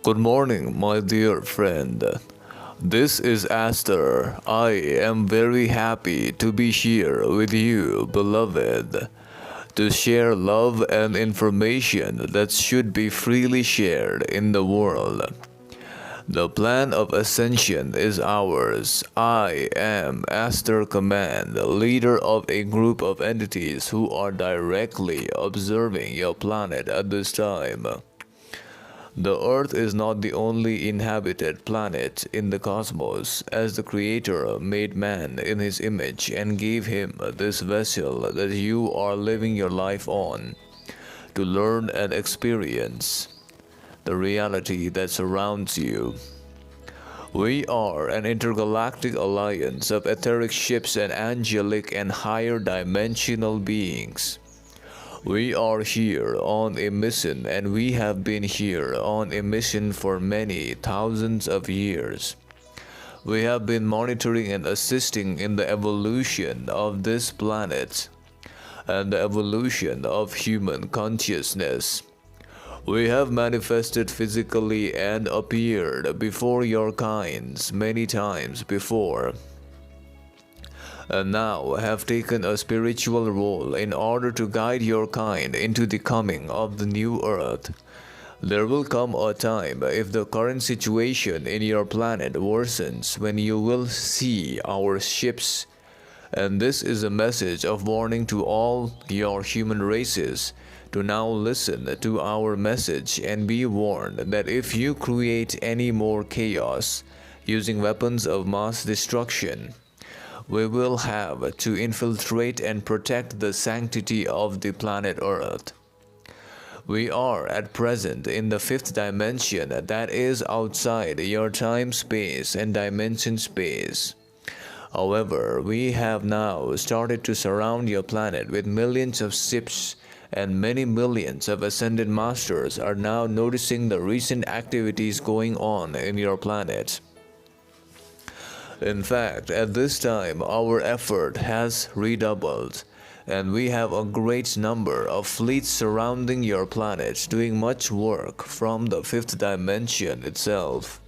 Good morning, my dear friend. This is Ashtar. I am very happy to be here with you, beloved, to share love and information that should be freely shared in the world. The plan of ascension is ours. I am Ashtar Command, leader of a group of entities who are directly observing your planet at this time. The Earth is not the only inhabited planet in the cosmos, as the Creator made man in His image and gave him this vessel that you are living your life on, to learn and experience the reality that surrounds you. We are an intergalactic alliance of etheric ships and angelic and higher dimensional beings. We are here on a mission, and we have been here on a mission for many thousands of years. We have been monitoring and assisting in the evolution of this planet and the evolution of human consciousness. We have manifested physically and appeared before your kinds many times before, and now have taken a spiritual role in order to guide your kind into the coming of the new earth. There will come a time, if the current situation in your planet worsens, when you will see our ships, and this is a message of warning to all your human races to now listen to our message and be warned that if you create any more chaos using weapons of mass destruction, we will have to infiltrate and protect the sanctity of the planet Earth. We are at present in the fifth dimension, that is outside your time space and dimension space. However, we have now started to surround your planet with millions of ships, and many millions of ascended masters are now noticing the recent activities going on in your planet. In fact, at this time, our effort has redoubled, and we have a great number of fleets surrounding your planet doing much work from the fifth dimension itself.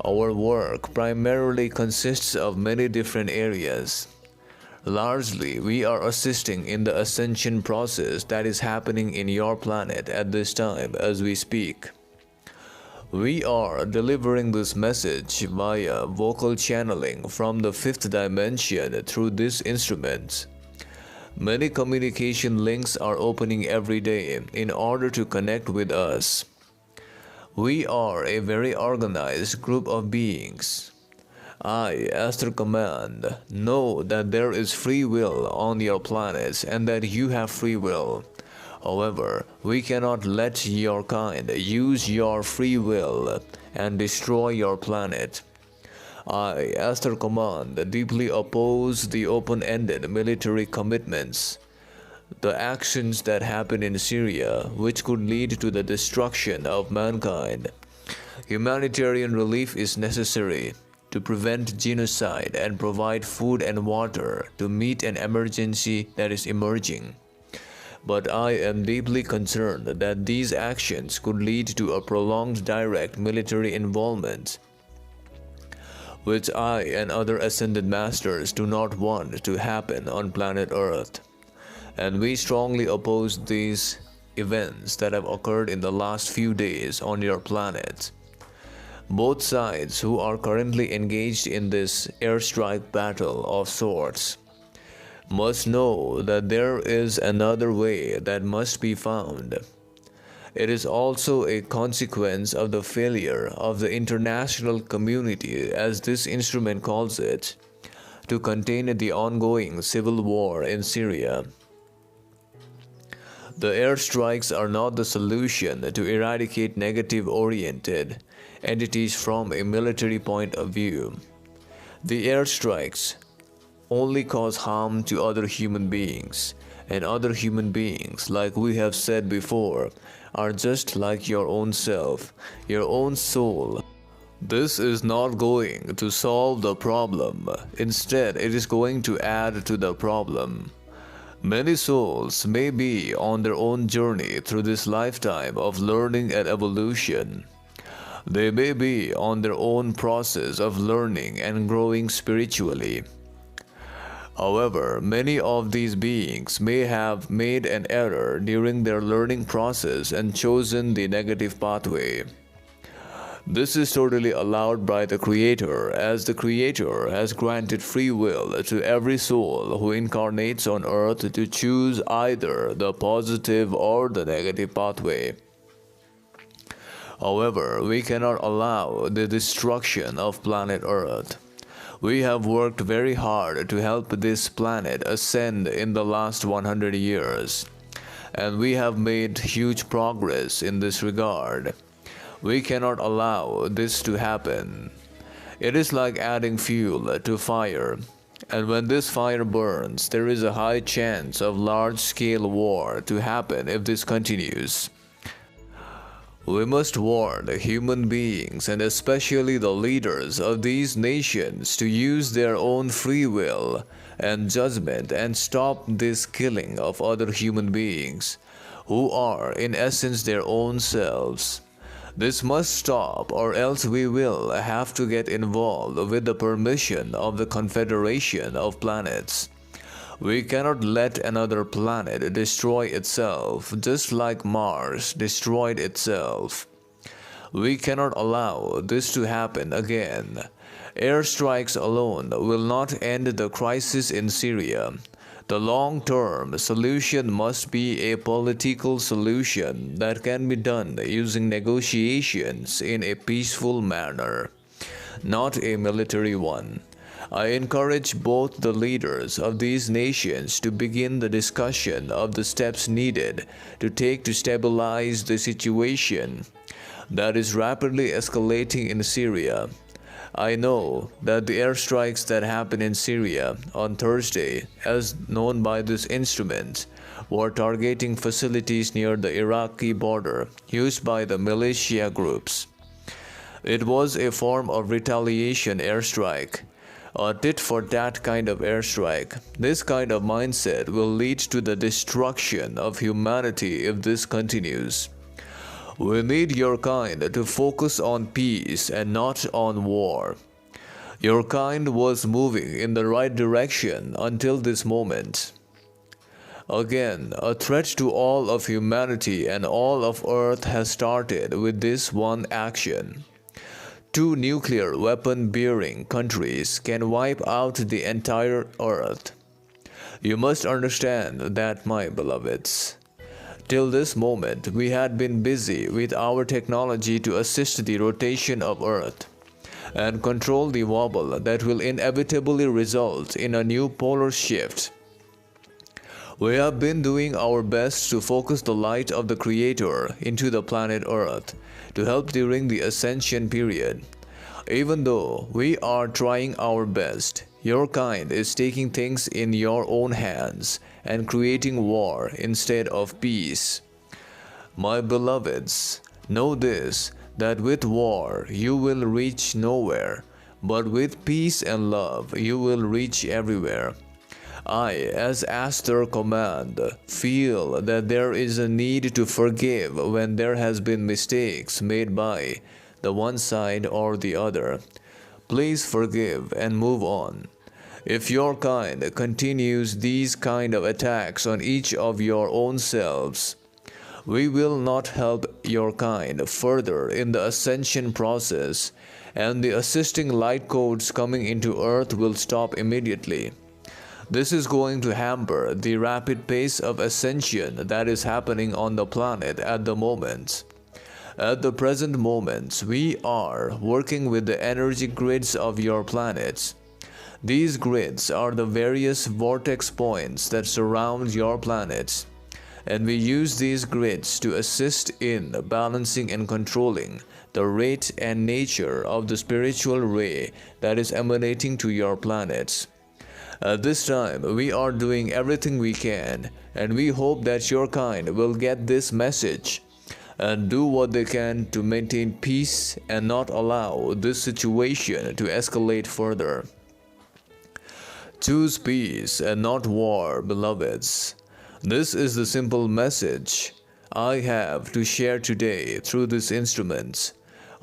Our work primarily consists of many different areas. Largely, we are assisting in the ascension process that is happening in your planet at this time as we speak. We are delivering this message via vocal channeling from the fifth dimension through this instrument. Many communication links are opening every day in order to connect with us. We are a very organized group of beings. I, Ashtar Command, know that there is free will on your planets and that you have free will. However, we cannot let your kind use your free will and destroy your planet. I, Ashtar Command, deeply oppose the open-ended military commitments, the actions that happen in Syria, which could lead to the destruction of mankind. Humanitarian relief is necessary to prevent genocide and provide food and water to meet an emergency that is emerging. But I am deeply concerned that these actions could lead to a prolonged direct military involvement, which I and other ascended masters do not want to happen on planet Earth. And we strongly oppose these events that have occurred in the last few days on your planet. Both sides who are currently engaged in this airstrike battle of sorts must know that there is another way that must be found. It is also a consequence of the failure of the international community, as this instrument calls it, to contain the ongoing civil war in Syria. The airstrikes are not the solution to eradicate negative-oriented entities from a military point of view. The airstrikes only cause harm to other human beings, and other human beings, like we have said before, are just like your own self, your own soul. This is not going to solve the problem. Instead, it is going to add to the problem. Many souls may be on their own journey through this lifetime of learning and evolution. They may be on their own process of learning and growing spiritually. However, many of these beings may have made an error during their learning process and chosen the negative pathway. This is totally allowed by the Creator, as the Creator has granted free will to every soul who incarnates on earth to choose either the positive or the negative pathway. However, we cannot allow the destruction of planet Earth. We have worked very hard to help this planet ascend in the last 100 years, and we have made huge progress in this regard. We cannot allow this to happen. It is like adding fuel to fire, and when this fire burns, there is a high chance of large-scale war to happen if this continues. We must warn human beings, and especially the leaders of these nations, to use their own free will and judgment and stop this killing of other human beings, who are in essence their own selves. This must stop, or else we will have to get involved with the permission of the Confederation of Planets. We cannot let another planet destroy itself, just like Mars destroyed itself. We cannot allow this to happen again. Airstrikes alone will not end the crisis in Syria. The long-term solution must be a political solution that can be done using negotiations in a peaceful manner, not a military one. I encourage both the leaders of these nations to begin the discussion of the steps needed to take to stabilize the situation that is rapidly escalating in Syria. I know that the airstrikes that happened in Syria on Thursday, as known by this instrument, were targeting facilities near the Iraqi border used by the militia groups. It was a form of retaliation airstrike, a tit-for-tat kind of airstrike. This kind of mindset will lead to the destruction of humanity if this continues. We need your kind to focus on peace and not on war. Your kind was moving in the right direction until this moment. Again, a threat to all of humanity and all of Earth has started with this one action. 2 nuclear weapon-bearing countries can wipe out the entire Earth. You must understand that, my beloveds. Till this moment, we had been busy with our technology to assist the rotation of Earth and control the wobble that will inevitably result in a new polar shift. We have been doing our best to focus the light of the Creator into the planet Earth to help during the ascension period. Even though we are trying our best, your kind is taking things in your own hands and creating war instead of peace. My beloveds, know this, that with war you will reach nowhere, but with peace and love you will reach everywhere. I, as Ashtar Command, feel that there is a need to forgive when there has been mistakes made by the one side or the other. Please forgive and move on. If your kind continues these kind of attacks on each of your own selves, we will not help your kind further in the ascension process, and the assisting light codes coming into Earth will stop immediately. This is going to hamper the rapid pace of ascension that is happening on the planet at the moment. At the present moment, we are working with the energy grids of your planets. These grids are the various vortex points that surround your planets, and we use these grids to assist in balancing and controlling the rate and nature of the spiritual ray that is emanating to your planets. At this time, we are doing everything we can, and we hope that your kind will get this message and do what they can to maintain peace and not allow this situation to escalate further. Choose peace and not war, beloveds. This is the simple message I have to share today through these instruments.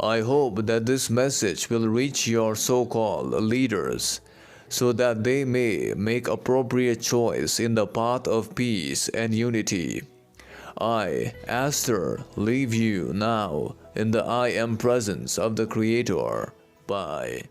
I hope that this message will reach your so-called leaders so that they may make appropriate choice in the path of peace and unity. I, Ashtar, leave you now in the I am presence of the Creator. Bye.